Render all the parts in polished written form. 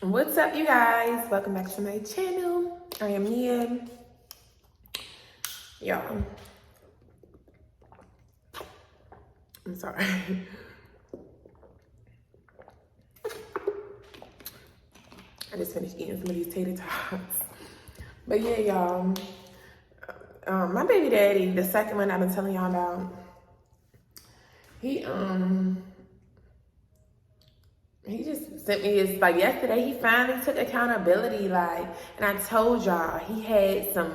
What's up, you guys? Welcome back to my channel. I am Nia. Y'all, I'm sorry. I just finished eating some of these tater tots. But yeah, y'all, my baby daddy, the second one I've been telling y'all about, he just sent me this, like yesterday, he finally took accountability, like, and I told y'all, he had some,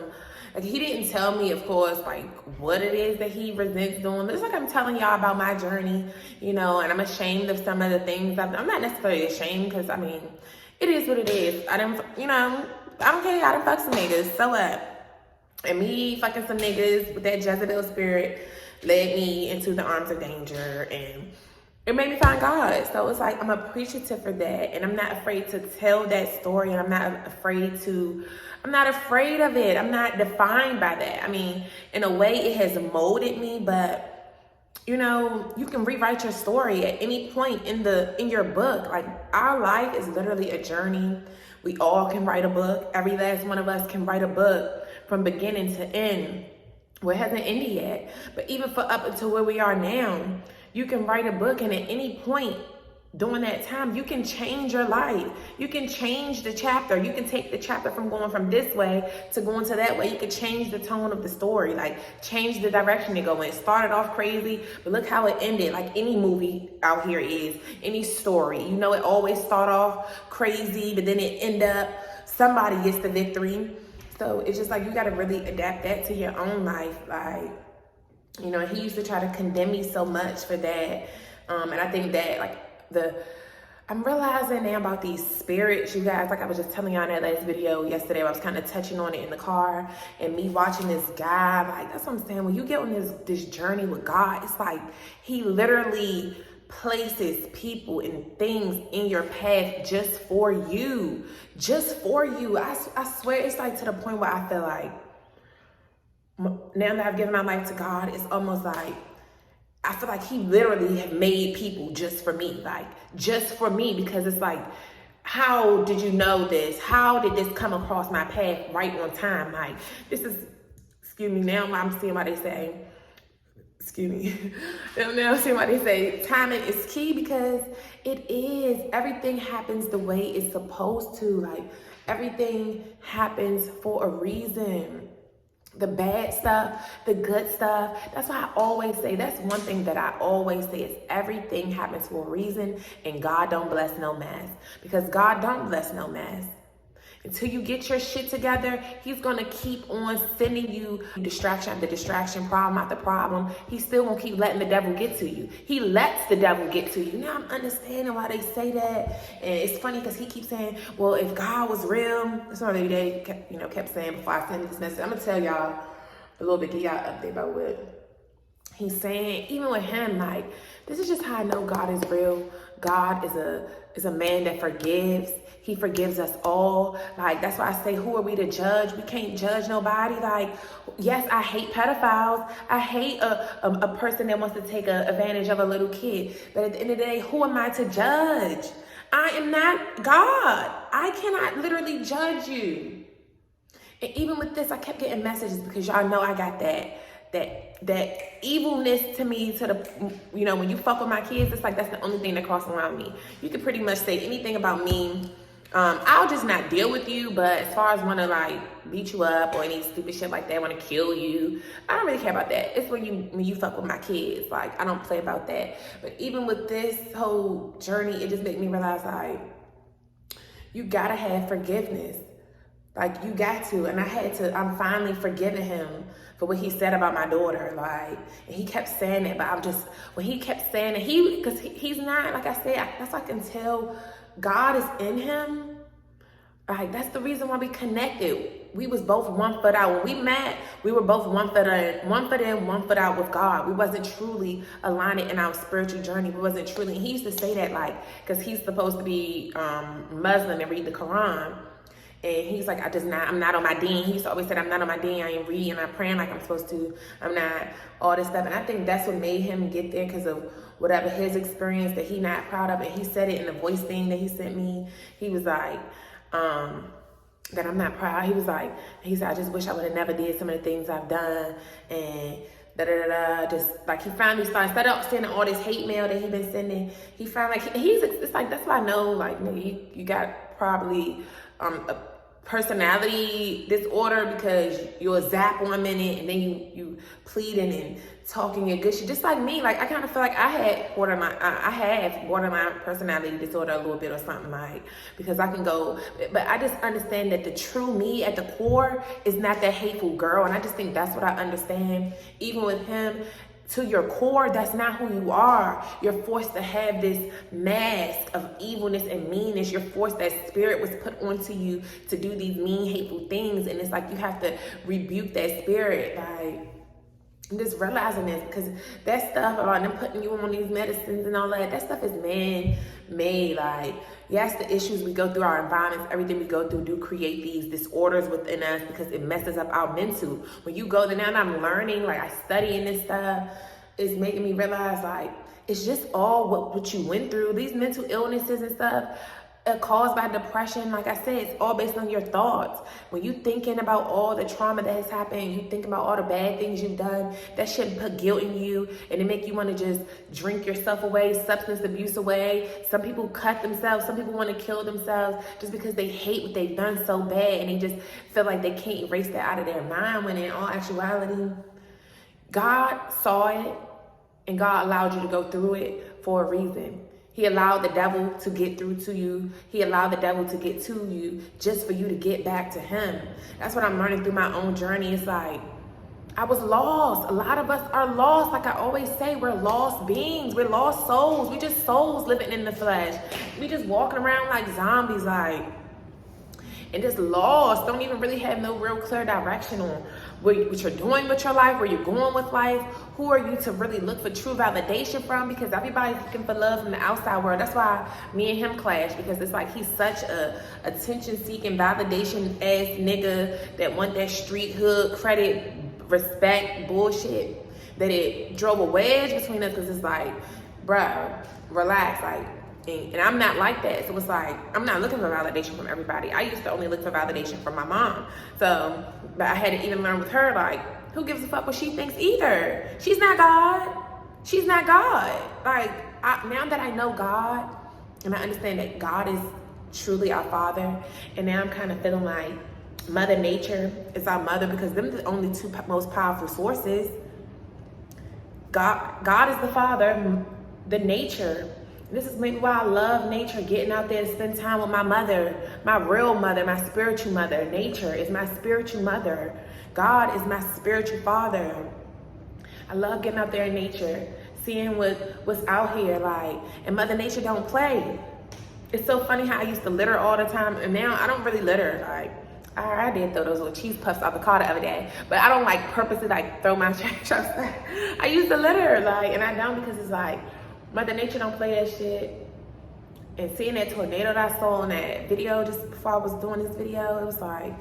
like, he didn't tell me, of course, like, what it is that he resents doing. It's like I'm telling y'all about my journey, you know, and I'm ashamed of some of the things. I'm not necessarily ashamed, because, I mean, it is what it is. I don't care, I done fuck some niggas, so what? And me fucking some niggas with that Jezebel spirit led me into the arms of danger, and it made me find God. So it's like, I'm appreciative for that. And I'm not afraid to tell that story. And I'm not afraid of it. I'm not defined by that. I mean, in a way it has molded me, but you know, you can rewrite your story at any point in your book. Like, our life is literally a journey. We all can write a book. Every last one of us can write a book from beginning to end. Well, it hasn't ended yet, but even for up until where we are now, you can write a book, and at any point during that time, you can change your life. You can change the chapter. You can take the chapter from going from this way to going to that way. You can change the tone of the story, like change the direction it go in. It started off crazy, but look how it ended. Like any movie out here is, any story. You know, it always start off crazy, but then it end up, somebody gets the victory. So it's just like, you got to really adapt that to your own life. Like, you know, he used to try to condemn me so much for that. And I think that, like, I'm realizing now about these spirits, you guys, like I was just telling y'all in that last video yesterday, I was kind of touching on it in the car, and me watching this guy, like, that's what I'm saying. When you get on this journey with God, it's like he literally places people and things in your path just for you. I swear, it's like to the point where I feel like, now that I've given my life to God, it's almost like, I feel like he literally have made people just for me, like just for me, because it's like, how did you know this? How did this come across my path right on time? Like, this is, excuse me, now I'm seeing why they say, now I'm seeing why they say timing is key, because it is. Everything happens the way it's supposed to. Like, everything happens for a reason. The bad stuff, the good stuff. That's why I always say, that's one thing that I always say, is everything happens for a reason, and God don't bless no mess. Because God don't bless no mess. Until you get your shit together, he's going to keep on sending you distraction after distraction, problem after problem. He's still going to keep letting the devil get to you. He lets the devil get to you. Now I'm understanding why they say that. And it's funny because he keeps saying, well, if God was real, that's what they kept saying before I sent this message. I'm going to tell y'all a little bit, give y'all an update about what he's saying. Even with him, like, this is just how I know God is real. God is a man that forgives. He forgives us all. Like, that's why I say, who are we to judge? We can't judge nobody. Like, yes, I hate pedophiles. I hate a person that wants to take advantage of a little kid. But at the end of the day, who am I to judge? I am not God. I cannot literally judge you. And even with this, I kept getting messages, because y'all know I got that evilness to me, to the, you know, when you fuck with my kids, it's like, that's the only thing that crosses around me. You could pretty much say anything about me. I'll just not deal with you, but as far as want to, like, beat you up or any stupid shit like that, want to kill you, I don't really care about that. It's when you fuck with my kids. Like, I don't play about that. But even with this whole journey, it just made me realize, like, you gotta have forgiveness. Like, you got to. And I'm finally forgiving him for what he said about my daughter. Like, and he kept saying it, but when he kept saying it, because he's not, like I said, that's why I can tell God is in him. Like, that's the reason why we connected. We was both 1 foot out. When we met, we were both 1 foot in, 1 foot out with God. We wasn't truly aligned in our spiritual journey. We wasn't truly, and he used to say that, like, because he's supposed to be Muslim and read the Quran. And he's like, I'm not on my dean. He used to always say, I'm not on my dean. I ain't reading, I'm not praying like I'm supposed to. I'm not all this stuff. And I think that's what made him get there, because of whatever his experience that he not proud of. And he said it in the voice thing that he sent me. He was like, that I'm not proud. He said, I just wish I would have never did some of the things I've done. And just like he finally started, instead of sending all this hate mail that he been sending, he finally, it's like, that's why I know, like, nigga, you got probably a personality disorder, because you'll zap 1 minute and then you pleading and talking your good shit, just like me. Like, I kind of feel like I have borderline personality disorder a little bit or something, like, because I can go, but I just understand that the true me at the core is not that hateful girl. And I just think that's what I understand. Even with him, to your core, that's not who you are. You're forced to have this mask of evilness and meanness. You're forced, that spirit was put onto you to do these mean, hateful things. And it's like you have to rebuke that spirit. Like, I'm just realizing this, because that stuff about them putting you on these medicines and all that stuff is man-made. Like, yes, the issues we go through, our environments, everything we go through do create these disorders within us, because it messes up our mental. When you go there, now I'm learning, like, I studying this stuff, it's making me realize, like, it's just all what you went through. These mental illnesses and stuff are caused by depression. Like I said, it's all based on your thoughts. When you thinking about all the trauma that has happened, you think about all the bad things you've done, that shouldn't put guilt in you, and it make you want to just drink yourself away, substance abuse away. Some people cut themselves. Some people want to kill themselves just because they hate what they've done so bad, and they just feel like they can't erase that out of their mind, when in all actuality, God saw it, and God allowed you to go through it for a reason. He allowed the devil to get through to you. He allowed the devil to get to you just for you to get back to him. That's what I'm learning through my own journey. It's like, I was lost. A lot of us are lost. Like I always say, we're lost beings. We're lost souls. We just souls living in the flesh. We just walking around like zombies, like, and just lost. Don't even really have no real clear direction on what you're doing with your life, where you're going with life. Who are you to really look for true validation from? Because everybody's looking for love from the outside world. That's why me and him clash, because it's like he's such a attention-seeking, validation-ass nigga that want that street hood credit, respect bullshit, that it drove a wedge between us. Because it's like, bruh, relax, like. And I'm not like that. So it's like, I'm not looking for validation from everybody. I used to only look for validation from my mom. So, but I had to even learn with her, like, who gives a fuck what she thinks either? She's not God. She's not God. Like, now that I know God, and I understand that God is truly our Father, and now I'm kind of feeling like Mother Nature is our mother, because them are the only two most powerful sources. God is the Father, the nature. This is maybe why I love nature, getting out there and spend time with my mother, my real mother, my spiritual mother. Nature is my spiritual mother. God is my spiritual father. I love getting out there in nature, seeing what's out here, like, and Mother Nature don't play. It's so funny how I used to litter all the time, and now I don't really litter. Like, I did throw those little cheese puffs out the car the other day, but I don't like purposely like throw my trash outside. I used to litter, like, and I don't, because it's like, Mother Nature don't play that shit. And seeing that tornado that I saw in that video just before I was doing this video, it was like,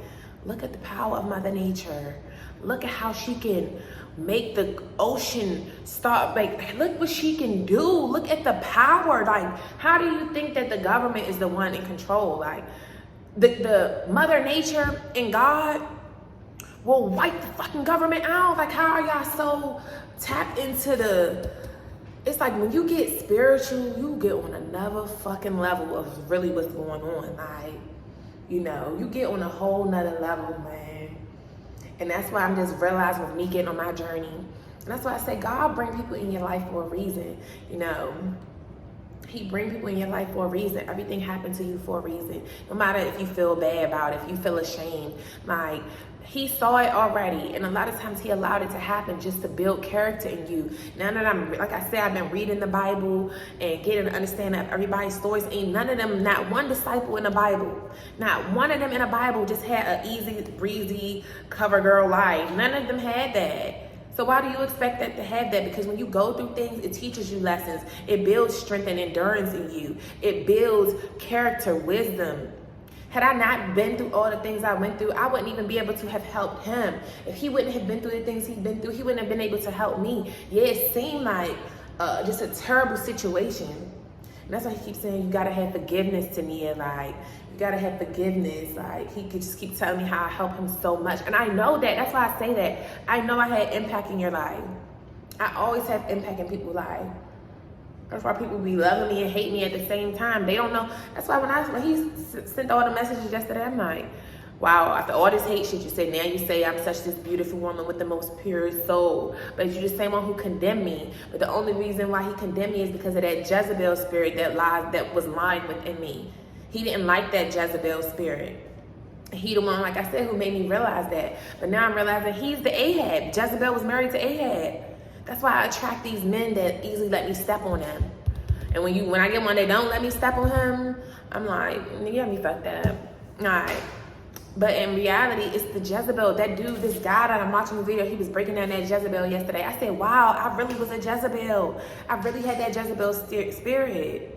look at the power of Mother Nature. Look at how she can make the ocean start, like, look what she can do. Look at the power. Like, how do you think that the government is the one in control? Like, the Mother Nature and God will wipe the fucking government out. Like, how are y'all so tapped into the... It's like when you get spiritual, you get on another fucking level of really what's going on. Like, you know, you get on a whole nother level, man. And that's why I'm just realizing with me getting on my journey. And that's why I say God bring people in your life for a reason. You know, he bring people in your life for a reason. Everything happened to you for a reason. No matter if you feel bad about it, if you feel ashamed, like, he saw it already, and a lot of times he allowed it to happen just to build character in you. Now that I'm, like I said, I've been reading the Bible and getting an understanding of everybody's stories. Ain't none of them, not one disciple in the Bible, not one of them in the Bible just had an easy, breezy, cover girl life. None of them had that. So why do you expect that to have that? Because when you go through things, it teaches you lessons. It builds strength and endurance in you. It builds character, wisdom. Had I not been through all the things I went through, I wouldn't even be able to have helped him. If he wouldn't have been through the things he'd been through, he wouldn't have been able to help me. Yeah, it seemed like just a terrible situation. And that's why he keeps saying, you gotta have forgiveness, Tania. Like, you gotta have forgiveness. Like, he could just keep telling me how I help him so much. And I know that. That's why I say that. I know I had impact in your life. I always have impact in people's lives. That's why people be loving me and hate me at the same time. They don't know. That's why when he sent all the messages yesterday, I'm like, wow, after all this hate shit you say, now you say I'm such this beautiful woman with the most pure soul. But you're the same one who condemned me. But the only reason why he condemned me is because of that Jezebel spirit that was lying within me. He didn't like that Jezebel spirit. He the one, like I said, who made me realize that. But now I'm realizing he's the Ahab. Jezebel was married to Ahab. That's why I attract these men that easily let me step on them. And when I get one that don't let me step on him, I'm like, you got me fucked up. All right. But in reality, it's the Jezebel. That dude, this guy that I'm watching the video, he was breaking down that Jezebel yesterday. I said, wow, I really was a Jezebel. I really had that Jezebel spirit.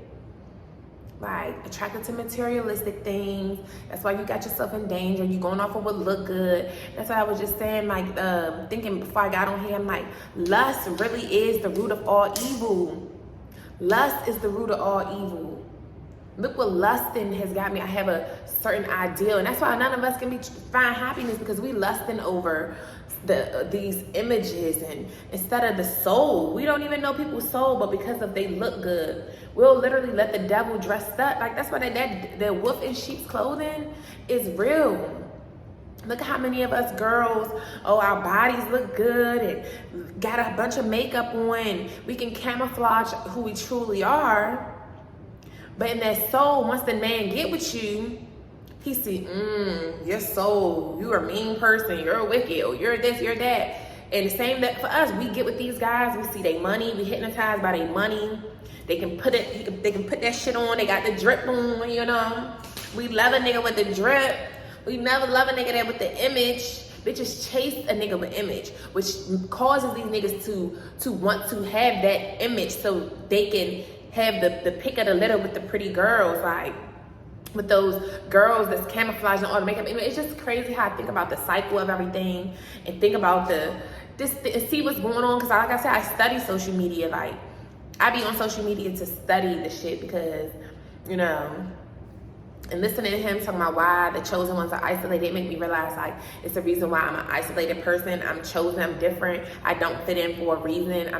Like, attracted to materialistic things. That's why you got yourself in danger. You going off of what look good. That's what I was just saying, like, thinking before I got on here, I'm like, lust really is the root of all evil. Lust is the root of all evil. Look what lusting has got me. I have a certain ideal. And that's why none of us can find happiness, because we lusting over these images, and instead of the soul. We don't even know people's soul, but because of they look good, we'll literally let the devil dress up. Like, that's why that wolf in sheep's clothing is real. Look at how many of us girls, our bodies look good and got a bunch of makeup on. We can camouflage who we truly are. But in that soul, once the man get with you, he see, your soul, you're a mean person, you're wicked, or you're this, you're that. And the same that for us, we get with these guys, we see their money, we hypnotized by their money. They can put that shit on, they got the drip on, you know. We love a nigga with the drip. We never love a nigga that with the image. Bitches chase a nigga with image, which causes these niggas to want to have that image so they can have the pick of the litter with the pretty girls, like with those girls that's camouflaging all the makeup. It's just crazy how I think about the cycle of everything and think about and see what's going on. Cause like I said, I study social media. Like, I be on social media to study the shit because, you know, and listening to him talking about why the chosen ones are isolated, it make me realize, like, it's the reason why I'm an isolated person. I'm chosen, I'm different. I don't fit in for a reason.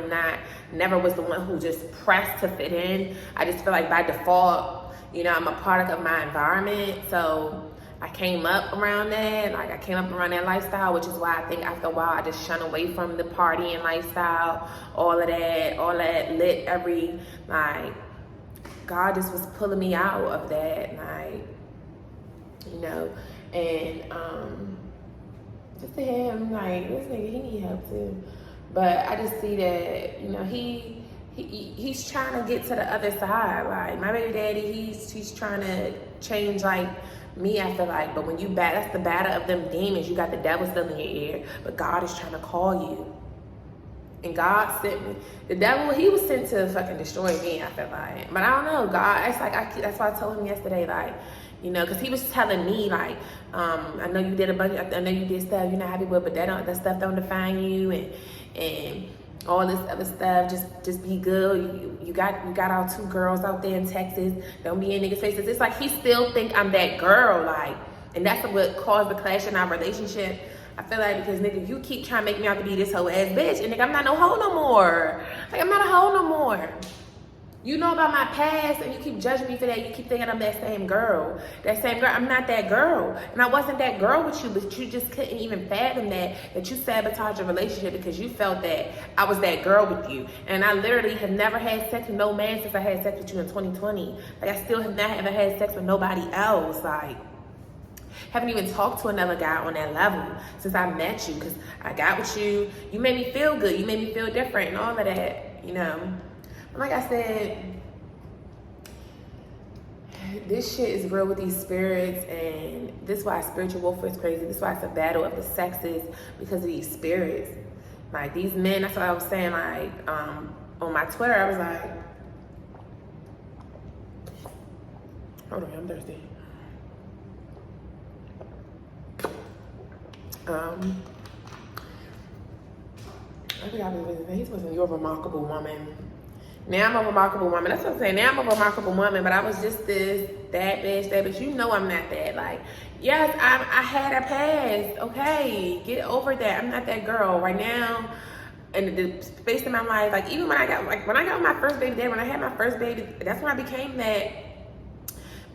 Never was the one who just pressed to fit in. I just feel like by default, you know, I'm a product of my environment. So I came up around that. Like, I came up around that lifestyle, which is why I think after a while I just shun away from the partying lifestyle, all that lit like, God just was pulling me out of that, like, you know, and just to him, like, this nigga, he need help too. But I just see that, you know, he's trying to get to the other side. Like, my baby daddy, he's trying to change, like, me, I feel like. But when that's the battle of them demons. You got the devil still in your ear, but God is trying to call you. And God sent me. The devil, he was sent to fucking destroy me, I feel like. But I don't know, God, it's like, that's why I told him yesterday, like, you know, because he was telling me, like, I know you did I know you did stuff you're not happy with, but that stuff don't define you, and all this other stuff, just be good. You got our 2 girls out there in Texas. Don't be in niggas' faces. It's like he still think I'm that girl, like, and that's what caused the clash in our relationship. I feel like because, nigga, you keep trying to make me out to be this hoe ass bitch, and nigga, I'm not no hoe no more. Like, I'm not a hoe no more. You know about my past, and you keep judging me for that. You keep thinking I'm that same girl. I'm not that girl. And I wasn't that girl with you, but you just couldn't even fathom that you sabotaged your relationship because you felt that I was that girl with you. And I literally have never had sex with no man since I had sex with you in 2020. Like, I still have not ever had sex with nobody else. Like, haven't even talked to another guy on that level since I met you, because I got with you. You made me feel good. You made me feel different and all of that, you know. But like I said, this shit is real with these spirits, and this is why spiritual warfare is crazy. This is why it's a battle of the sexes, because of these spirits. Like, these men, that's what I was saying, like, on my Twitter, I was like, hold on, I'm thirsty. Um, I forgot what he was saying. He was saying, you're a remarkable woman. Now I'm a remarkable woman. That's what I'm saying. Now I'm a remarkable woman, but I was just this, that bitch. You know I'm not that. Like, yes, I had a past. Okay, get over that. I'm not that girl right now. And the space in my life, like even when I got my first baby daddy, when I had my first baby, that's when I became that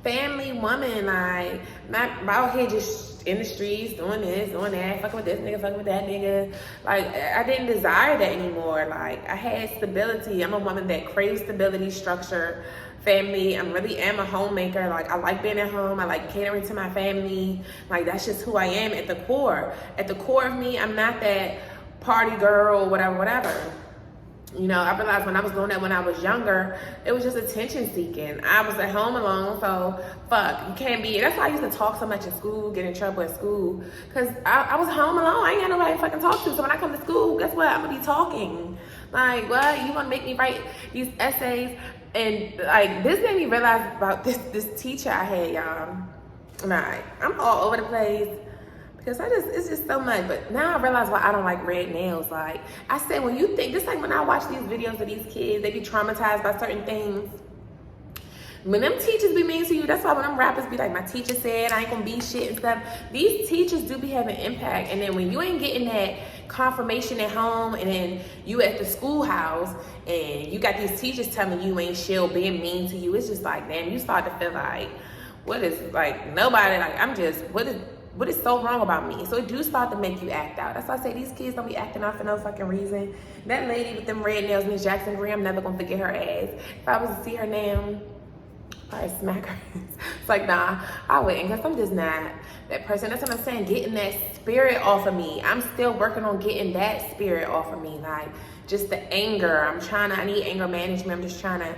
family woman. Like not out here just in the streets doing this, doing that, fucking with this nigga, fucking with that nigga. Like I didn't desire that anymore. Like I had stability. I'm a woman that craves stability, structure, family. I really am a homemaker. Like I like being at home. I like catering to my family. Like that's just who I am at the core. At the core of me, I'm not that party girl, whatever. You know, I realized when I was doing that when I was younger, it was just attention seeking. I was at home alone, so fuck, you can't be. That's why I used to talk so much in school, get in trouble at school, because I was home alone. I ain't got nobody to fucking talk to. So when I come to school, guess what? I'm gonna be talking. Like, what? You wanna make me write these essays? And like, this made me realize about this teacher I had, y'all. Like, I'm all over the place. Because it's just so much. But now I realize why I don't like red nails. Like I said, when you think, just like when I watch these videos of these kids, they be traumatized by certain things. When them teachers be mean to you, that's why when them rappers be like, my teacher said I ain't gonna be shit and stuff. These teachers do be having impact. And then when you ain't getting that confirmation at home, and then you at the schoolhouse, and you got these teachers telling you ain't shit, being mean to you, it's just like, damn, you start to feel like, what is, like, nobody, like, I'm just, what is so wrong about me? So it do start to make you act out. That's why I say these kids don't be acting out for no fucking reason. That lady with them red nails, Miss Jackson Green, I'm never gonna forget her ass. If I was to see her now, I'd smack her. It's like, nah, I wouldn't, because I'm just not that person. That's what I'm saying, getting that spirit off of me. I'm still working on getting that spirit off of me. Like, just the anger. I need anger management. I'm just trying to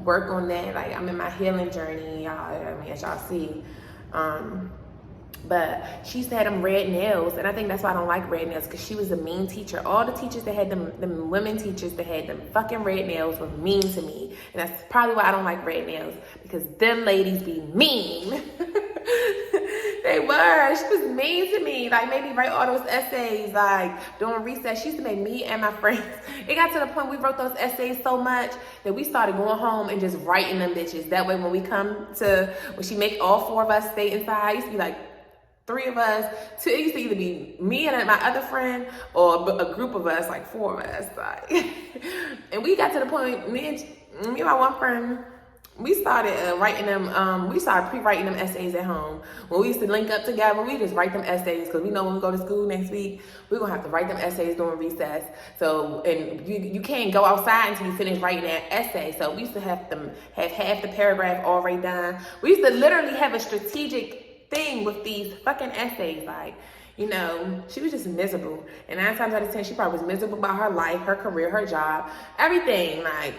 work on that. Like, I'm in my healing journey, y'all. I mean, as y'all see. But she used to have them red nails, and I think that's why I don't like red nails, because she was a mean teacher. All the teachers that had them women teachers that had them fucking red nails were mean to me. And that's probably why I don't like red nails, because them ladies be mean. They were. She was mean to me. Like, made me write all those essays, like, during recess. She used to make me and my friends. It got to the point we wrote those essays so much that we started going home and just writing them bitches. That way when she make all four of us stay inside, it used to be like, three of us, two, it used to either be me and my other friend, or a group of us, like four of us. Like, and we got to the point, me and my one friend, we started writing them, we started pre-writing them essays at home. When we used to link up together, we just write them essays, because we know when we go to school next week, we're going to have to write them essays during recess. So, and you can't go outside until you finish writing that essay. So we used to have half the paragraph already done. We used to literally have a strategic thing with these fucking essays. Like, you know, she was just miserable. And 9 times out of 10, she probably was miserable about her life, her career, her job, everything. Like,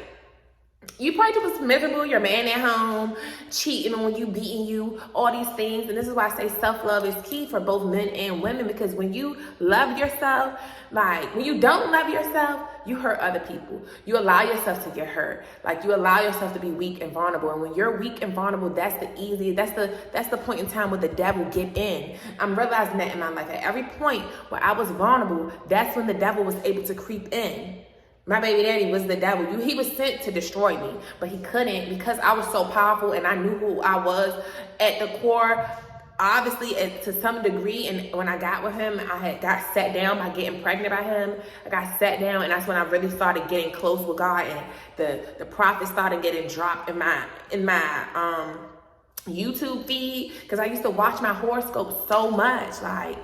you probably was miserable, your man at home, cheating on you, beating you, all these things. And this is why I say self-love is key for both men and women, because when you love yourself, like, when you don't love yourself, you hurt other people. You allow yourself to get hurt. Like, you allow yourself to be weak and vulnerable. And when you're weak and vulnerable, that's the point in time where the devil get in. I'm realizing that in my life. At every point where I was vulnerable, that's when the devil was able to creep in. My baby daddy was the devil. He was sent to destroy me, but he couldn't, because I was so powerful and I knew who I was at the core. Obviously, to some degree, and when I got with him, I had got sat down by getting pregnant by him. I got sat down, and that's when I really started getting close with God, and the prophets started getting dropped in my YouTube feed, because I used to watch my horoscope so much. Like,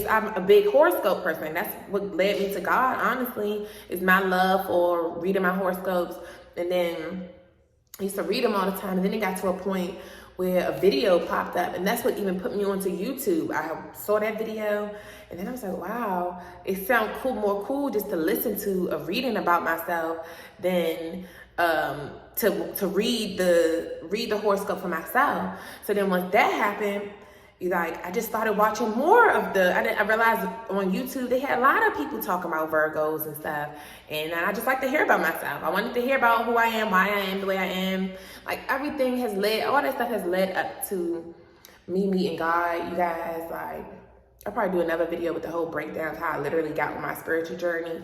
I'm a big horoscope person. That's what led me to God, honestly, is my love for reading my horoscopes. And then I used to read them all the time, and then it got to a point where a video popped up, and that's what even put me onto YouTube. I saw that video, and then I was like, wow, it sounds more cool just to listen to a reading about myself than to read the horoscope for myself. So then once that happened, like, I just started watching more of I realized on YouTube they had a lot of people talking about Virgos and stuff, and I just like to hear about myself. I wanted to hear about who I am, why I am the way I am. Like, everything all that stuff has led up to me meeting God, you guys. Like, I'll probably do another video with the whole breakdown of how I literally got on my spiritual journey.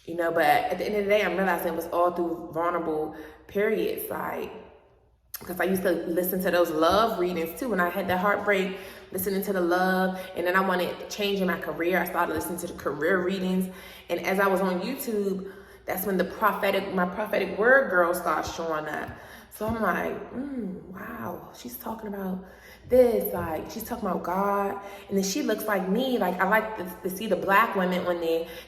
You know, but at the end of the day, I'm realizing it was all through vulnerable periods. Like, because I used to listen to those love readings too. When I had that heartbreak, listening to the love, and then I wanted change in my career. I started listening to the career readings. And as I was on YouTube, that's when my prophetic word girl started showing up. So I'm like, wow, she's talking about this, like she's talking about God, and then she looks like me. Like I like to see the black women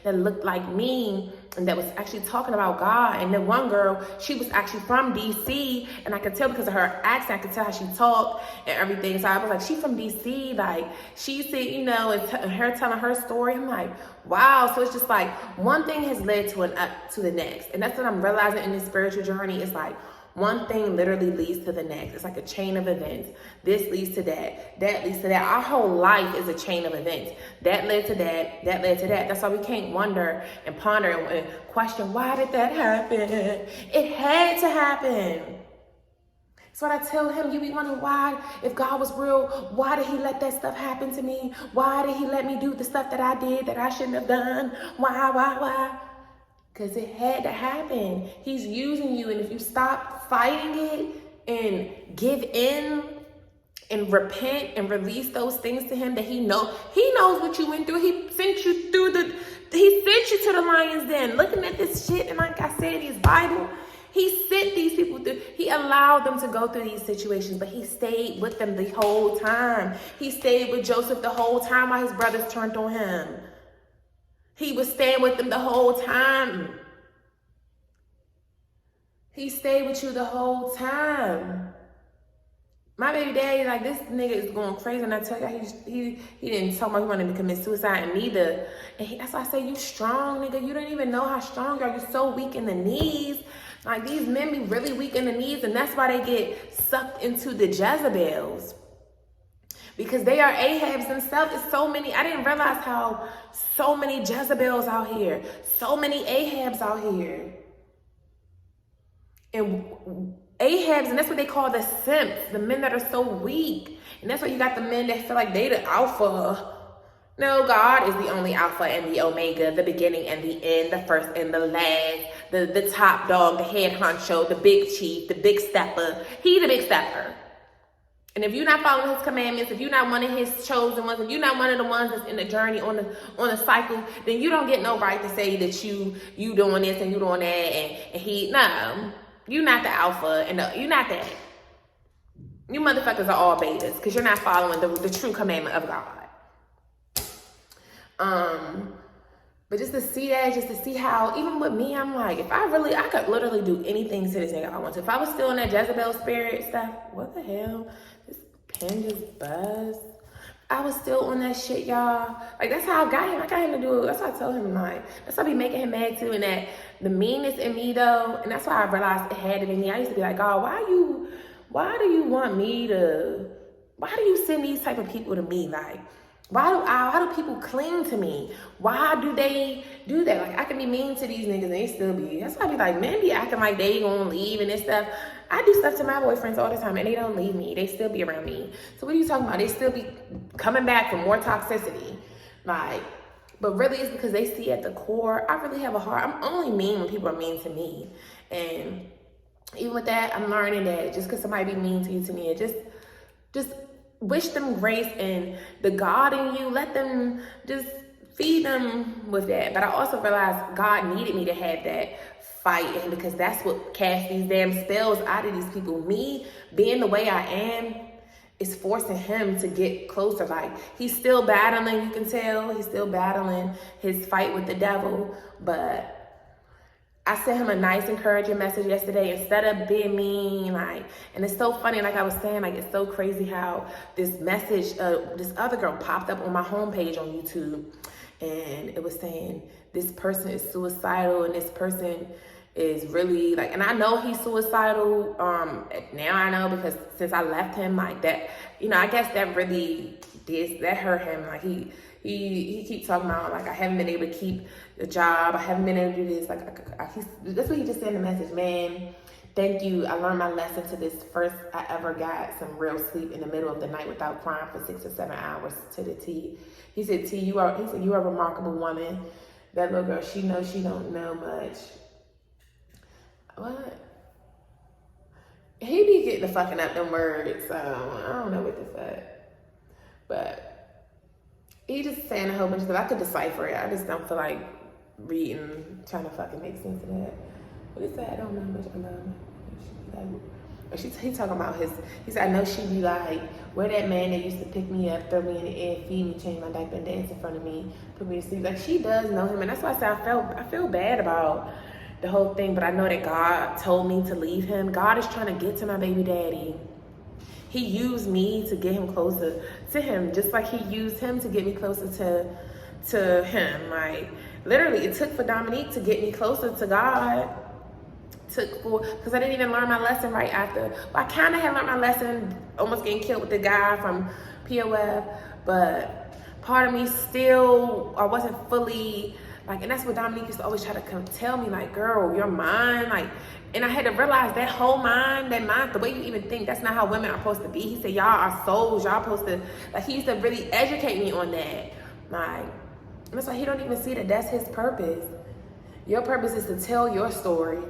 that looked like me and that was actually talking about God. And then one girl, she was actually from DC, and I could tell because of her accent, I could tell how she talked and everything. So I was like, she's from DC, like she said, you know, and her telling her story. I'm like, wow. So it's just like one thing has led to the next, and that's what I'm realizing in this spiritual journey. Is like one thing literally leads to the next. It's like a chain of events. This leads to that. That leads to that. Our whole life is a chain of events. That led to that. That led to that. That's why we can't wonder and ponder and question, why did that happen? It had to happen. So what I tell him, you be wondering why, if God was real, why did he let that stuff happen to me? Why did he let me do the stuff that I did that I shouldn't have done? Why? Because it had to happen. He's using you. And if you stop fighting it and give in and repent and release those things to him that he knows what you went through. He sent you to the lion's den. Looking at this shit, and like I said, his Bible, he sent these people through. He allowed them to go through these situations, but he stayed with them the whole time. He stayed with Joseph the whole time while his brothers turned on him. He was staying with them the whole time. He stayed with you the whole time. My baby daddy, like, this nigga is going crazy. And I tell you, he didn't talk about he wanted to commit suicide, and neither. And that's why I say, you strong, nigga. You don't even know how strong you are. You're so weak in the knees. Like, these men be really weak in the knees, and that's why they get sucked into the Jezebels. Because they are Ahabs themselves. It's so many. I didn't realize how so many Jezebels out here. So many Ahabs out here. And Ahabs, and that's what they call the simps. The men that are so weak. And that's why you got the men that feel like they the alpha. No, God is the only alpha and the omega. The beginning and the end. The first and the last. The top dog. The head honcho. The big chief. The big stepper. He the big stepper. And if you're not following his commandments, if you're not one of his chosen ones, if you're not one of the ones that's in the journey on the cycle, then you don't get no right to say that you doing this and you doing that, and no, you're not the alpha, and you're not that. You motherfuckers are all betas because you're not following the true commandment of God. But just to see that, just to see how, even with me, I'm like, I could literally do anything to this nigga I want to. If I was still in that Jezebel spirit stuff, what the hell? This pen just buzzed. I was still on that shit, y'all. Like, that's how I got him. I got him to do it. That's why I told him, like, that's why I be making him mad too. And that the meanness in me, though, and that's why I realized it had to be me. I used to be like, oh, why do you send these type of people to me? Like, how do people cling to me? Why do they do that? Like, I can be mean to these niggas and they still be. That's why I be like, men be acting like they gonna leave and this stuff. I do stuff to my boyfriends all the time and they don't leave me. They still be around me. So what are you talking about? They still be coming back for more toxicity. Like, but really it's because they see at the core, I really have a heart. I'm only mean when people are mean to me. And even with that, I'm learning that just because somebody be mean to you, to me, it just wish them grace and the God in you. Let them, just feed them with that. But I also realized God needed me to have that fight, and because that's what cast these damn spells out of these people. Me being the way I am is forcing him to get closer. Like, he's still battling, you can tell. He's still battling his fight with the devil. But I sent him a nice, encouraging message yesterday instead of being mean. Like, and it's so funny, like I was saying, like, it's so crazy how this message, this other girl popped up on my homepage on YouTube, and it was saying this person is suicidal, and this person is really like, and I know he's suicidal. Now I know, because since I left him, like, that, you know, I guess that really that hurt him. Like, he keeps talking about, like, I haven't been able to keep the job. I haven't been able to do this. Like, that's what he just said in the message, man. Thank you. I learned my lesson to this first I ever got some real sleep in the middle of the night without crying for 6 or 7 hours to the T. He said, T, you are a remarkable woman. That little girl, she knows she don't know much. What? He be getting the fucking up them words, so I don't know what the fuck. But he just saying a whole bunch of stuff. I could decipher it. I just don't feel like reading, trying to fucking make sense of that. What is that? I don't know much about he talking about he said, I know she be like, where that man that used to pick me up, throw me in the air, feed me, change my diaper, and dance in front of me, put me to sleep. Like, she does know him, and that's why I said I feel bad about the whole thing, but I know that God told me to leave him. God is trying to get to my baby daddy. He used me to get him closer to him, just like he used him to get me closer to him. Like, literally, it took for Dominique to get me closer to God. Because I didn't even learn my lesson right after. Well, I kind of had learned my lesson, almost getting killed with the guy from POF, but part of me still, I wasn't fully, like, and that's what Dominique used to always try to come tell me, like, girl, you're mine, like, and I had to realize that whole mind, the way you even think, that's not how women are supposed to be. He said, y'all are souls, y'all supposed to, like, he used to really educate me on that. Like, and that's why he don't even see that that's his purpose. Your purpose is to tell your story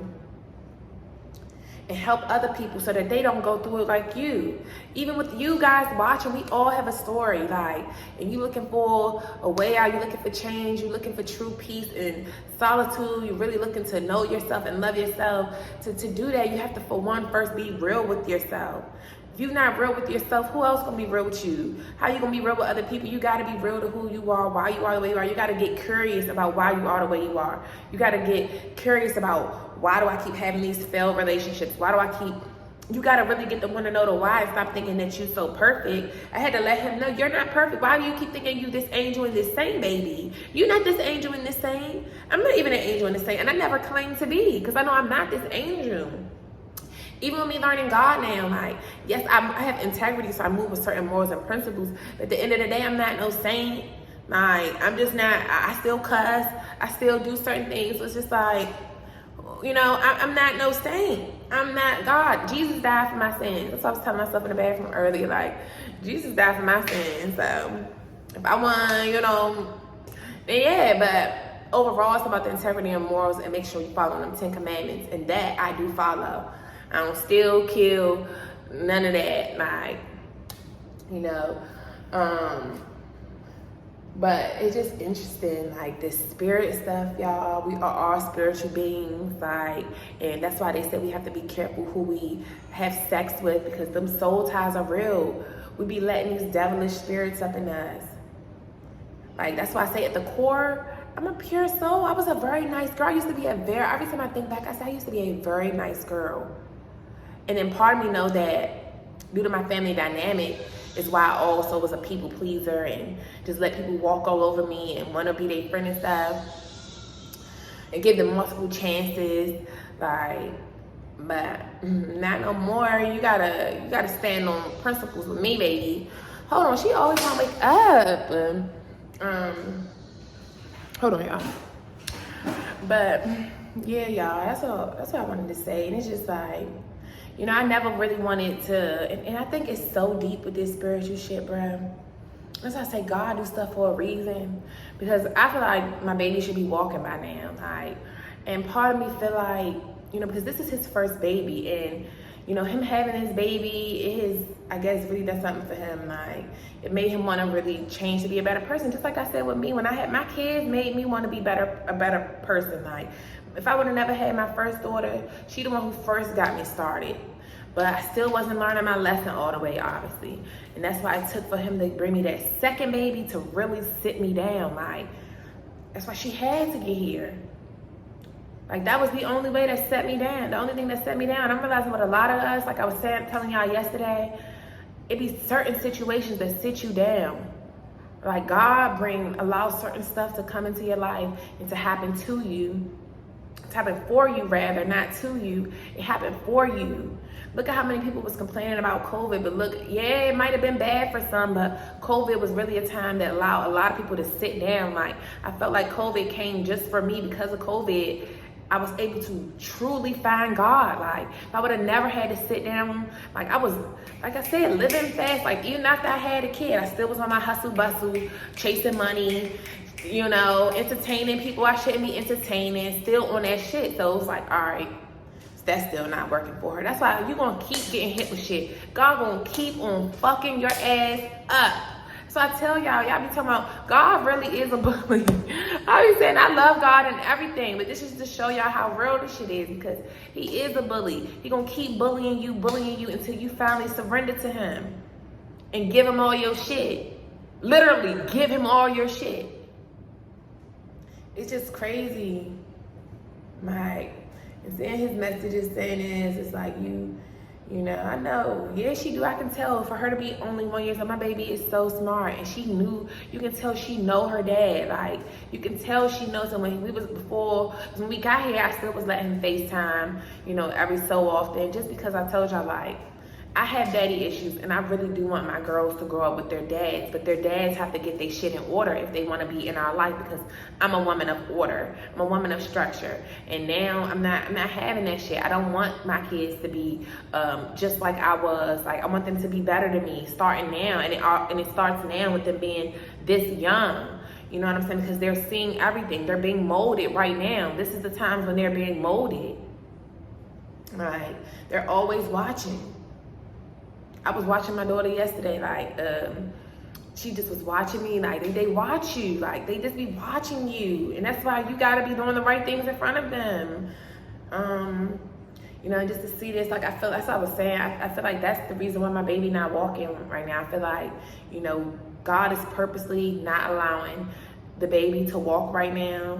and help other people so that they don't go through it like you. Even with you guys watching, we all have a story, like, and you looking for a way out, you looking for change, you looking for true peace and solitude, you're really looking to know yourself and love yourself. To do that, you have to, for one, first be real with yourself. If you're not real with yourself, who else gonna be real with you? How you gonna be real with other people? You gotta be real to who you are, why you are the way you are. You gotta get curious about why you are the way you are. You gotta get curious about, why do I keep having these failed relationships? Why do I keep, you gotta really get to want to know the why and stop thinking that you're so perfect. I had to let him know, you're not perfect. Why do you keep thinking you this angel and this saint, baby? You're not this angel and this saint. I'm not even an angel and this saint, and I never claimed to be, because I know I'm not this angel. Even with me learning God now, like, yes, I have integrity, so I move with certain morals and principles. But at the end of the day, I'm not no saint. Like, I'm just not, I still cuss. I still do certain things. So it's just like, you know, I'm not no saint. I'm not God. Jesus died for my sins. That's what I was telling myself in the bathroom earlier. Like, Jesus died for my sins. So, if I want, you know, then yeah. But overall, it's about the integrity and morals and make sure you follow them 10 commandments. And that I do follow. I don't steal, kill, none of that. Like, you know, but it's just interesting, like, this spirit stuff, y'all. We are all spiritual beings, like, and that's why they say we have to be careful who we have sex with, because them soul ties are real. We be letting these devilish spirits up in us. Like, that's why I say at the core, I'm a pure soul. I was a very nice girl. I used to be every time I think back, I say I used to be a very nice girl. And then part of me know that due to my family dynamic is why I also was a people pleaser and just let people walk all over me and want to be their friend and stuff and give them multiple chances. Like, but not no more. You gotta stand on principles with me, baby. Hold on, she always wanna wake up. Hold on, y'all. But yeah, y'all, that's what I wanted to say. And it's just like, you know, I never really wanted to, and I think it's so deep with this spiritual shit, bro. That's why I say God do stuff for a reason. Because I feel like my baby should be walking by now. Like, and part of me feel like, you know, because this is his first baby, and, you know, him having his baby, I guess, really done something for him. Like, it made him want to really change to be a better person. Just like I said with me, when I had my kids, made me want to be a better person. Like, if I would have never had my first daughter, she the one who first got me started. But I still wasn't learning my lesson all the way, obviously. And that's why it took for him to bring me that second baby to really sit me down. Like, that's why she had to get here. Like, that was the only way that set me down. The only thing that set me down. I'm realizing with a lot of us, like I was telling y'all yesterday, it be certain situations that sit you down. Like, God allows certain stuff to come into your life and to happen to you. To happen for you, rather, not to you. It happened for you. Look at how many people was complaining about COVID, but look, yeah, it might have been bad for some, but COVID was really a time that allowed a lot of people to sit down. Like, I felt like COVID came just for me because of COVID. I was able to truly find God. Like, if I would have never had to sit down, like I was, like I said, living fast. Like, even after I had a kid, I still was on my hustle bustle, chasing money, you know, entertaining people I shouldn't be entertaining, still on that shit. So it was like, all right, that's still not working for her. That's why you're gonna keep getting hit with shit. God gonna keep on fucking your ass up. So I tell y'all be talking about God really is a bully. I be saying I love God and everything, but this is to show y'all how real this shit is, because he is a bully. He gonna keep bullying you until you finally surrender to him and give him all your shit. Literally, give him all your shit. It's just crazy. Like, and then his messages saying is, it's like, you know, I know, yeah, she do. I can tell for her to be only 1 year old. My baby is so smart, and she knew. You can tell she know her dad. Like, you can tell she knows him. When we got here, I still was letting him FaceTime, you know, every so often, just because I told y'all, like, I have daddy issues, and I really do want my girls to grow up with their dads, but their dads have to get their shit in order if they want to be in our life, because I'm a woman of order. I'm a woman of structure. And now I'm not having that shit. I don't want my kids to be just like I was. Like, I want them to be better than me, starting now. And it starts now with them being this young. You know what I'm saying? Because they're seeing everything. They're being molded right now. This is the times when they're being molded. Like, they're always watching. I was watching my daughter yesterday, like, she just was watching me. Like, they watch you, like, they just be watching you, and that's why you gotta be doing the right things in front of them. You know, just to see this, like, that's what I was saying, I feel like that's the reason why my baby not walking right now. I feel like, you know, God is purposely not allowing the baby to walk right now,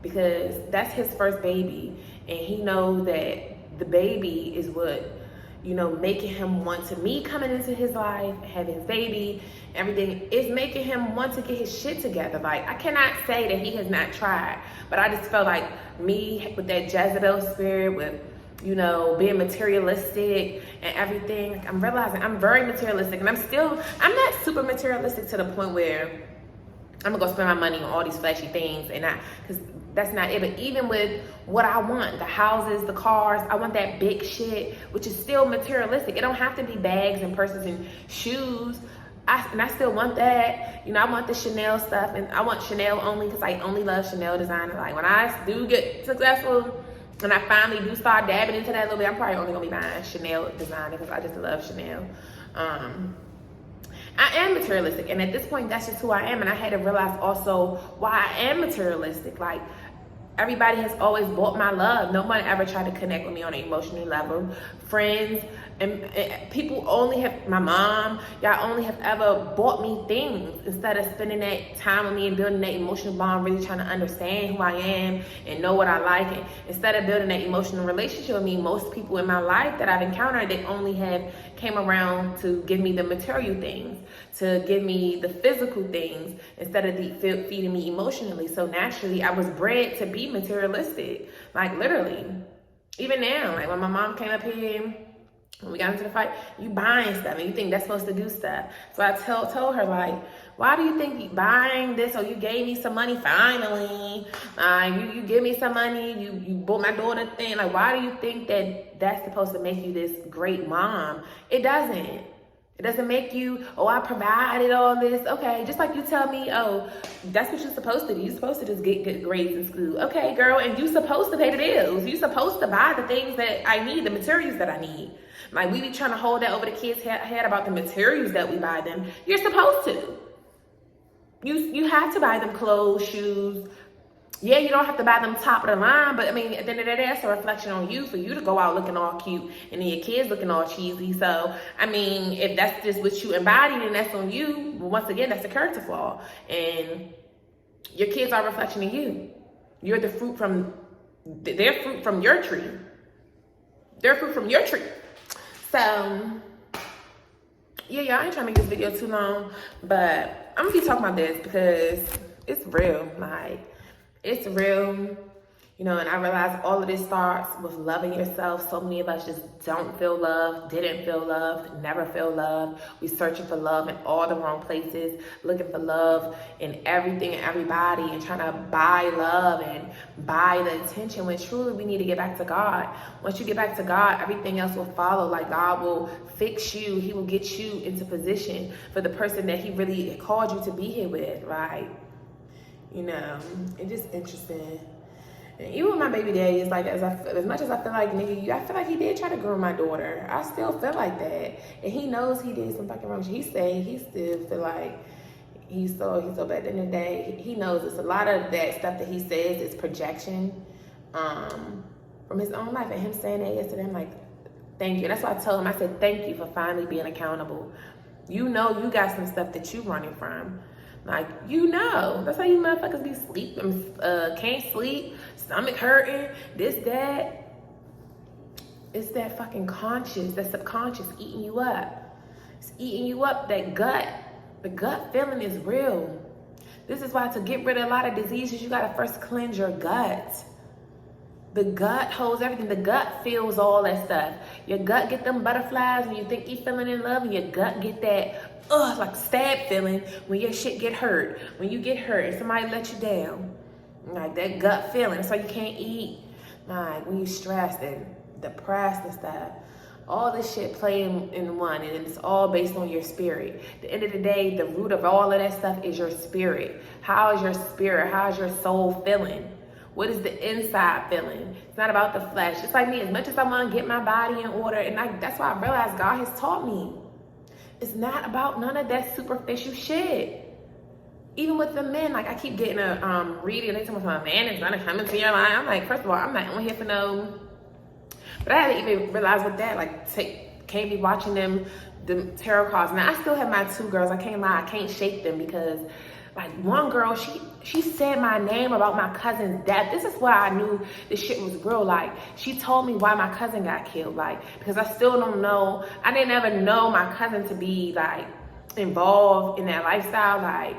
because that's his first baby, and he knows that the baby is what, you know, making him want to, me coming into his life, having his baby, everything is making him want to get his shit together. Like, I cannot say that he has not tried, but I just felt like me with that Jezebel spirit, with, you know, being materialistic and everything. Like, I'm realizing I'm very materialistic, and I'm not super materialistic to the point where I'm gonna go spend my money on all these flashy things, and because that's not it. But even with what I want, the houses, the cars, I want that big shit, which is still materialistic. It don't have to be bags and purses and shoes. And I still want that. You know, I want the Chanel stuff, and I want Chanel only, because I only love Chanel designer. Like, when I do get successful and I finally do start dabbing into that a little bit, I'm probably only gonna be buying Chanel designer, because I just love Chanel. I am materialistic, and at this point, that's just who I am. And I had to realize also why I am materialistic. Like, everybody has always bought my love. No one ever tried to connect with me on an emotional level. Friends and people only have, my mom, y'all only have ever bought me things instead of spending that time with me and building that emotional bond, really trying to understand who I am and know what I like. And instead of building that emotional relationship with me, most people in my life that I've encountered, they only have came around to give me the material things, to give me the physical things, instead of feeding me emotionally. So naturally, I was bred to be materialistic, like, literally. Even now, like, when my mom came up here, when we got into the fight, you buying stuff and you think that's supposed to do stuff. So I told her, like, why do you think you buying this? Or you gave me some money finally. You give me some money. You bought my daughter a thing. Like, why do you think that that's supposed to make you this great mom? It doesn't. It doesn't make you, oh, I provided all this. Okay, just like you tell me, oh, that's what you're supposed to do. You're supposed to just get good grades in school. Okay, girl, and you're supposed to pay the bills. You're supposed to buy the things that I need, the materials that I need. Like, we be trying to hold that over the kids' head about the materials that we buy them. You're supposed to. You have to buy them clothes, shoes. Yeah, you don't have to buy them top of the line, but I mean, at the end of the day, that's a reflection on you, for you to go out looking all cute and then your kids looking all cheesy. So, I mean, if that's just what you embody, then that's on you. But once again, that's a character flaw. And your kids are a reflection of you. You're the fruit from, they're fruit from your tree. They're fruit from your tree. So, yeah, y'all, I ain't trying to make this video too long, but I'm gonna be talking about this because it's real. Like, it's real. You know, and I realize all of this starts with loving yourself. So many of us just don't feel love, didn't feel love, never feel love. We searching for love in all the wrong places, looking for love in everything and everybody, and trying to buy love and buy the attention, when truly we need to get back to God. Once you get back to God, everything else will follow. Like, God will fix you. He will get you into position for the person that he really called you to be here with, right? You know, it's just interesting. And even with my baby daddy, it's like, as much as I feel like, nigga, I feel like he did try to groom my daughter. I still feel like that. And he knows he did some fucking wrong shit. He said he still feel like he's so bad. At the end of the day, he knows it's a lot of that stuff that he says is projection from his own life. And him saying that yesterday, I'm like, thank you. That's why I told him, I said, thank you for finally being accountable. You know you got some stuff that you running from. Like, you know, that's how you motherfuckers be sleeping, can't sleep, stomach hurting, this, that. It's that fucking conscious, that subconscious eating you up. It's eating you up, that gut. The gut feeling is real. This is why to get rid of a lot of diseases, you gotta first cleanse your gut. The gut holds everything. The gut feels all that stuff. Your gut get them butterflies when you think you're feeling in love, and your gut get that like stab feeling when your shit get hurt. When you get hurt and somebody let you down. Like that gut feeling. That's why you can't eat. Like when you stressed and depressed and stuff. All this shit play in one, and it's all based on your spirit. At the end of the day, the root of all of that stuff is your spirit. How is your spirit? How is your soul feeling? What is the inside feeling? It's not about the flesh. It's like me, as much as I want to get my body in order, and that's why I realized God has taught me. It's not about none of that superficial shit. Even with the men, like I keep getting a reading, they tell me my man is gonna come into your life. I'm like, first of all, I'm not on here for no. But I hadn't even realized with that, like, can't be watching them tarot cards. Now I still have my two girls. I can't lie, I can't shake them because. Like one girl, she said my name about my cousin's death. This is why I knew this shit was real. Like, she told me why my cousin got killed. Like, because I still don't know. I didn't ever know my cousin to be like involved in that lifestyle. Like,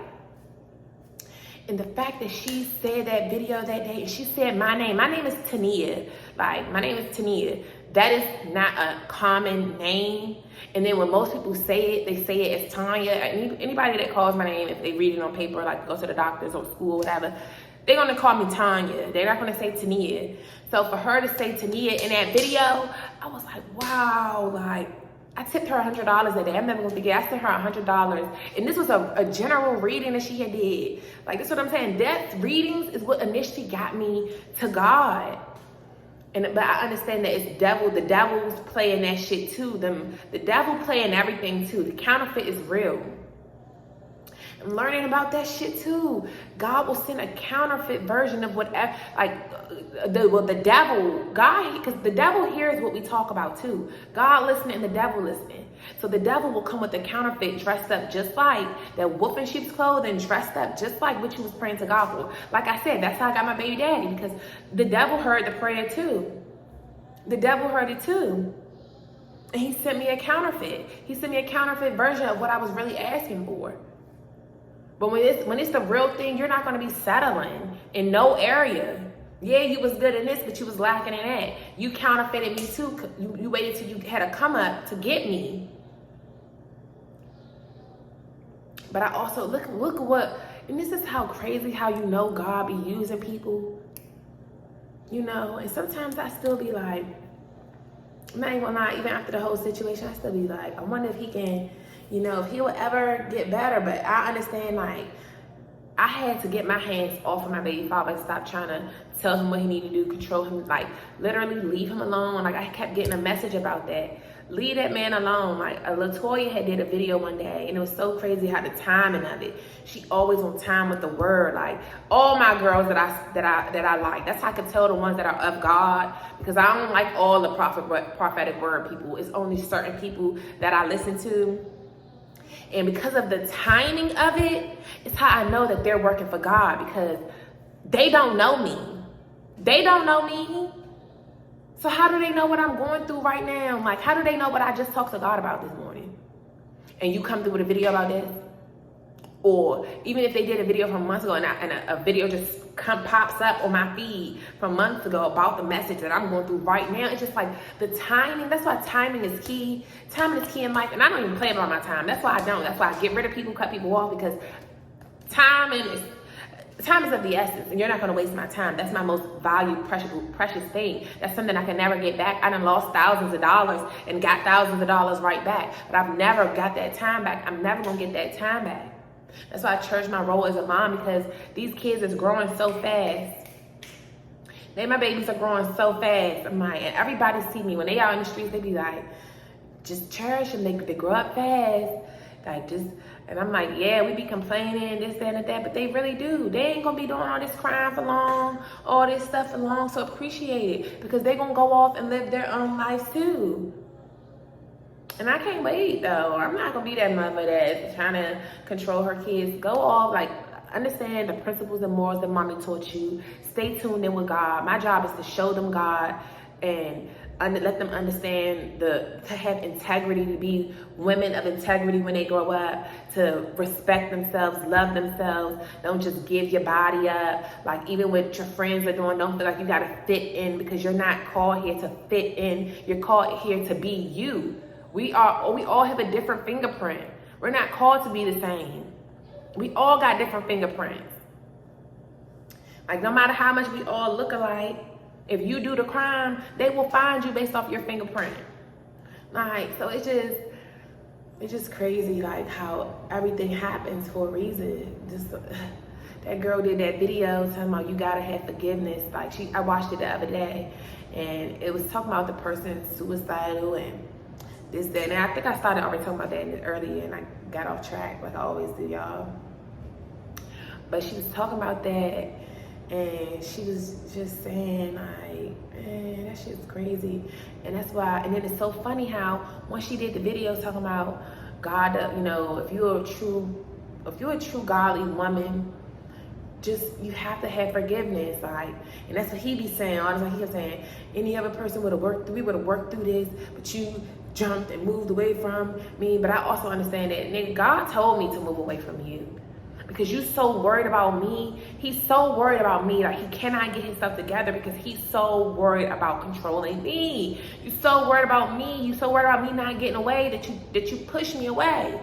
and the fact that she said that video that day, she said my name. My name is Tania. Like, my name is Tania. That is not a common name. And then when most people say it, they say it as Tanya. Anybody that calls my name, if they read it on paper, like go to the doctors or school, whatever, they're gonna call me Tanya. They're not gonna say Tania. So for her to say Tania in that video, I was like, wow, like, I tipped her $100 that day. I'm never gonna forget. I sent her $100. And this was a general reading that she had did. Like, that's what I'm saying. Death readings is what initially got me to God. But I understand that it's the devil's playing that shit too. The devil playing everything too. The counterfeit is real. I'm learning about that shit too. God will send a counterfeit version of whatever, like the devil, God, because the devil hears what we talk about too. God listening and the devil listening. So the devil will come with a counterfeit dressed up just like that wolf in sheep's clothing, dressed up just like what you was praying to God for. Like I said, that's how I got my baby daddy, because the devil heard the prayer too. The devil heard it too. And he sent me a counterfeit. He sent me a counterfeit version of what I was really asking for. But when it's the real thing, you're not going to be settling in no area. Yeah, you was good in this, but you was lacking in that. You counterfeited me too. You waited till you had a come up to get me. But I also, look at what, and this is how crazy how you know God be using people. You know, and sometimes I still be like, I'm not even gonna lie, even after the whole situation, I still be like, I wonder if he can, you know, if he will ever get better. But I understand, like, I had to get my hands off of my baby father and stop trying to tell him what he needed to do, control him, like literally leave him alone. Like, I kept getting a message about that. Leave that man alone. Like, LaToya had did a video one day, and it was so crazy how the timing of it. She always on time with the word. Like, all my girls that I like, that's how I could tell the ones that are of God, because I don't like all the prophetic word people. It's only certain people that I listen to. And because of the timing of it, it's how I know that they're working for God, because they don't know me. They don't know me. So how do they know what I'm going through right now? Like, how do they know what I just talked to God about this morning? And you come through with a video about this? Or even if they did a video from months ago and a video just pops up on my feed from months ago about the message that I'm going through right now, it's just like the timing. That's why timing is key. Timing is key in life. And I don't even play about my time. That's why I don't. That's why I get rid of people, cut people off, because time is of the essence, and you're not going to waste my time. That's my most valued, precious thing. That's something I can never get back. I done lost thousands of dollars and got thousands of dollars right back, but I've never got that time back. I'm never going to get that time back. That's why I cherish my role as a mom, because these kids is growing so fast. My babies are growing so fast. I'm like, and everybody see me when they out in the streets, they be like, just cherish them. They grow up fast. Like, just, and I'm like, yeah, we be complaining, this, that, and that, but they really do. They ain't gonna be doing all this crime for long, all this stuff for long, so appreciate it, because they gonna go off and live their own life too. And I can't wait, though. I'm not gonna be that mother that's trying to control her kids. Go off, like, understand the principles and morals that mommy taught you. Stay tuned in with God. My job is to show them God and let them understand to have integrity, to be women of integrity when they grow up, to respect themselves, love themselves. Don't just give your body up. Like, even what your friends are doing, don't feel like you gotta fit in, because you're not called here to fit in. You're called here to be you. We all have a different fingerprint. We're not called to be the same. We all got different fingerprints. Like, no matter how much we all look alike, if you do the crime, they will find you based off your fingerprint. Like, so it's just crazy, like, how everything happens for a reason. Just that girl did that video talking about you gotta have forgiveness. Like, I watched it the other day, and it was talking about the person suicidal and this, that, and I think I started already talking about that earlier, and I got off track like I always do, y'all. But she was talking about that, and she was just saying, like, man, that shit's crazy. And that's why, and then it's so funny how when she did the video talking about God, you know, if you're a true godly woman, just, you have to have forgiveness, like, and that's what he be saying all the time. He kept saying, any other person we would have worked through this, but you jumped and moved away from me. But I also understand that, nigga, God told me to move away from you, because you so worried about me. He's so worried about me, like, he cannot get himself together, because he's so worried about controlling me. You so worried about me. You so worried about me not getting away that you pushed me away.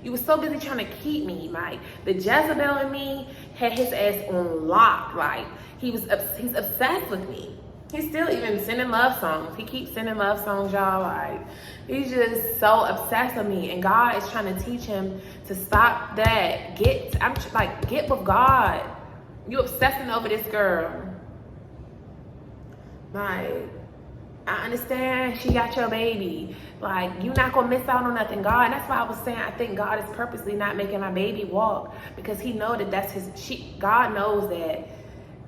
You were so busy trying to keep me. Like, the Jezebel in me had his ass on lock. Like, he's obsessed with me. He's still even sending love songs. He keeps sending love songs, y'all. Like, he's just so obsessed with me. And God is trying to teach him to stop that. Get with God. You obsessing over this girl. Like, I understand she got your baby. Like, you're not gonna miss out on nothing. God, and that's why I was saying I think God is purposely not making my baby walk, because he know that God knows that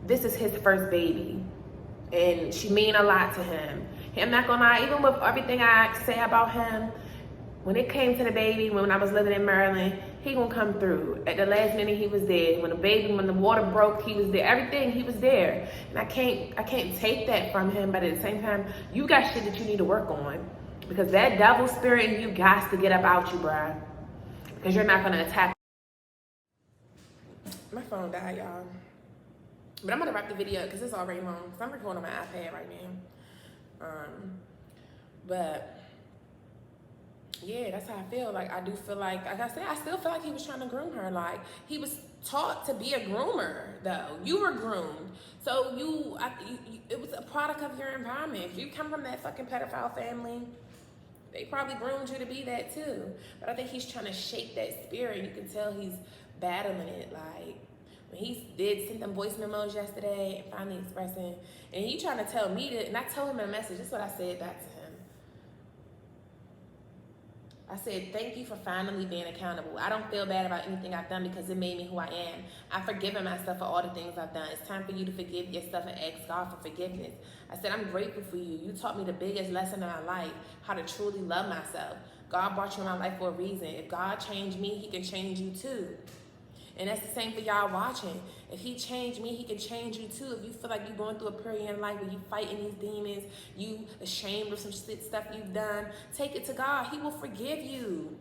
this is his first baby, and she mean a lot to him. I'm not gonna lie, even with everything I say about him, when it came to the baby, when I was living in Maryland, he gonna come through. At the last minute, he was there. When the water broke, he was there. Everything, he was there. And I can't take that from him, but at the same time, you got shit that you need to work on. Because that devil spirit in you got to get up out you, bruh. Because you're not gonna attack. My phone died, y'all. But I'm gonna wrap the video because it's already long. Because I'm recording on my iPad right now. But yeah, that's how I feel. Like, I do feel like I said, I still feel like he was trying to groom her. Like, he was taught to be a groomer, though. You were groomed. So it was a product of your environment. If you come from that fucking pedophile family, they probably groomed you to be that too. But I think he's trying to shake that spirit. You can tell he's battling it. Like, when he sent them voice memos yesterday and finally expressing, and he trying to tell me to, and I told him in a message, this is what I said back to him. I said, thank you for finally being accountable. I don't feel bad about anything I've done because it made me who I am. I've forgiven myself for all the things I've done. It's time for you to forgive yourself and ask God for forgiveness. I said, I'm grateful for you. You taught me the biggest lesson in my life, how to truly love myself. God brought you in my life for a reason. If God changed me, he can change you too. And that's the same for y'all watching. If he changed me, he can change you too. If you feel like you're going through a period in life where you fighting these demons, you ashamed of some stuff you've done, take it to God. He will forgive you.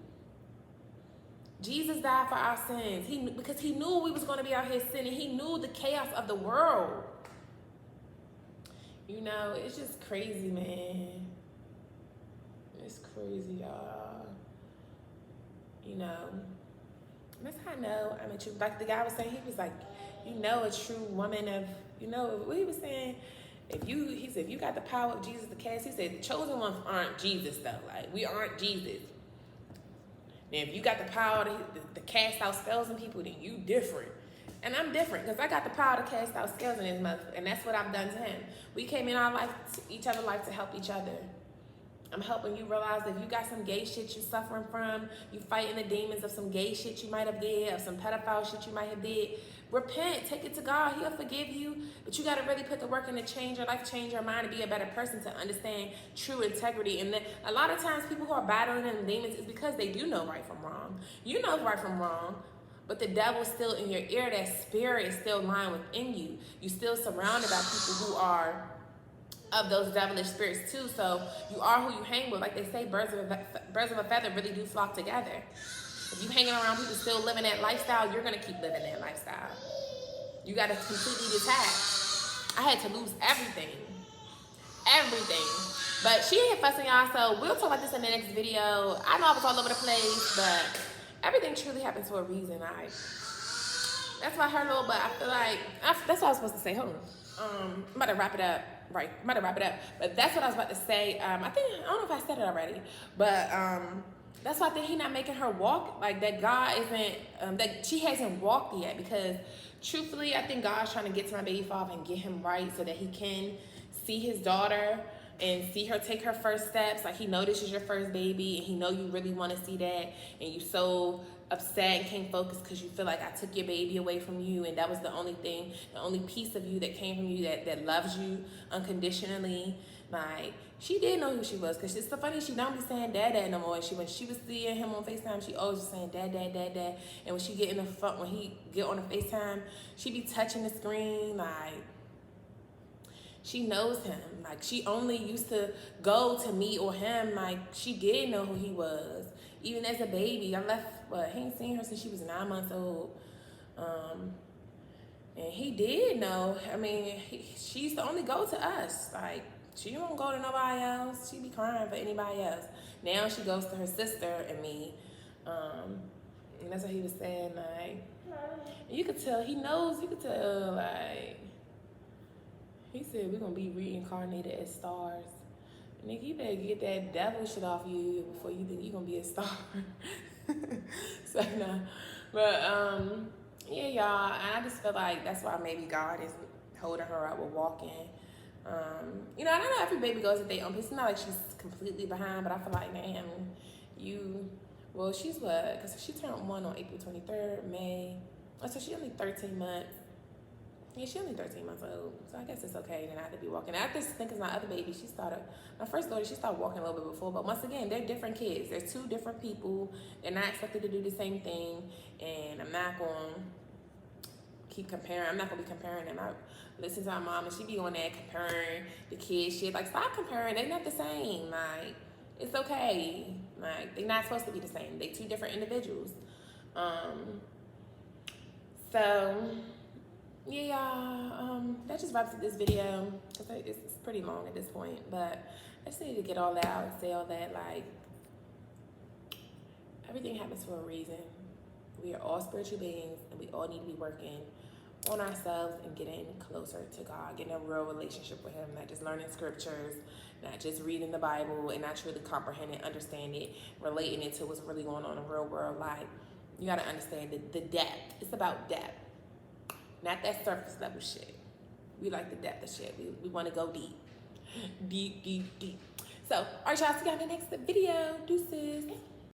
Jesus died for our sins. Because he knew we was going to be out here sinning. He knew the chaos of the world. You know, it's just crazy, man. It's crazy, y'all. You know, that's how I know I'm a true, like the guy was saying, he was like, you know, a true woman of, you know, what he was saying, he said, if you got the power of Jesus to cast, he said, the chosen ones aren't Jesus, though. Like, we aren't Jesus. And if you got the power to cast out spells on people, then you different. And I'm different, because I got the power to cast out spells in his mouth, and that's what I've done to him. We came in our life, each other's life, to help each other. I'm helping you realize that if you got some gay shit you suffering from, you fighting the demons of some gay shit you might have did, of some pedophile shit you might have did, repent, take it to God, he'll forgive you, but you got to really put the work in to change your life, change your mind, and be a better person to understand true integrity. And then a lot of times people who are battling them demons is because they do know right from wrong. You know right from wrong, but the devil's still in your ear, that spirit is still lying within you. You're still surrounded by people who are of those devilish spirits too. So you are who you hang with. Like they say, birds of a feather really do flock together. If you hanging around people still living that lifestyle, you're gonna keep living that lifestyle. You gotta completely detach. I had to lose everything. But she ain't fussing, y'all, so we'll talk about this in the next video. I know I was all over the place, but everything truly happens for a reason. That's why her little, but I feel like, that's what I was supposed to say. Hold on. I'm about to wrap it up. Right, I'm about to wrap it up. But that's what I was about to say. I don't know if I said it already, but that's why I think he's not making her walk, like that God isn't, that she hasn't walked yet, because truthfully, I think God's trying to get to my baby father and get him right so that he can see his daughter and see her take her first steps. Like, he know this is your first baby, and he know you really want to see that, and you so upset and can't focus because you feel like I took your baby away from you, and that was the only thing, the only piece of you that came from you that loves you unconditionally. Like, she did know who she was, because it's so funny, she don't be saying dad no more. When she was seeing him on FaceTime, she always was saying dad. And when she get in the front, when he get on the FaceTime, she be touching the screen. Like, she knows him. Like, she only used to go to me or him. Like, she did know who he was. Even as a baby, I left, he ain't seen her since she was 9 months old. And he did know. I mean, she used to only go to us. Like, she won't go to nobody else. She be crying for anybody else. Now she goes to her sister and me. And that's what he was saying. Like, you could tell, he knows, you could tell, like, he said we're going to be reincarnated as stars. Nigga, you better get that devil shit off you before you think you're going to be a star. So, no. But, yeah, y'all. And I just feel like that's why maybe God is holding her up with walking. You know, I don't know, every baby goes at their own pace. It's not like she's completely behind, but I feel like, man, well, she's what? Because she turned 1 on April 23rd, May. Oh, so she's only 13 months. Yeah, she's only 13 months old, so I guess it's okay to not to be walking. I just think it's my other baby. My first daughter, she started walking a little bit before, but once again, they're different kids. They're two different people. They're not expected to do the same thing, and I'm not going to keep comparing. I'm not going to be comparing them. I listen to my mom, and she be on there comparing the kids shit. Like, stop comparing. They're not the same. Like, it's okay. Like, they're not supposed to be the same. They're two different individuals. So... yeah, y'all, that just wraps up this video, because it's pretty long at this point, but I just needed to get all that out and say all that. Like, everything happens for a reason. We are all spiritual beings, and we all need to be working on ourselves and getting closer to God, getting a real relationship with him, not just learning scriptures, not just reading the Bible, and not truly comprehending, understanding it, relating it to what's really going on in the real world. Like, you got to understand the depth. It's about depth. Not that surface level shit. We like the depth of shit. We want to go deep. Deep. So, all right, y'all. See y'all in the next video. Deuces.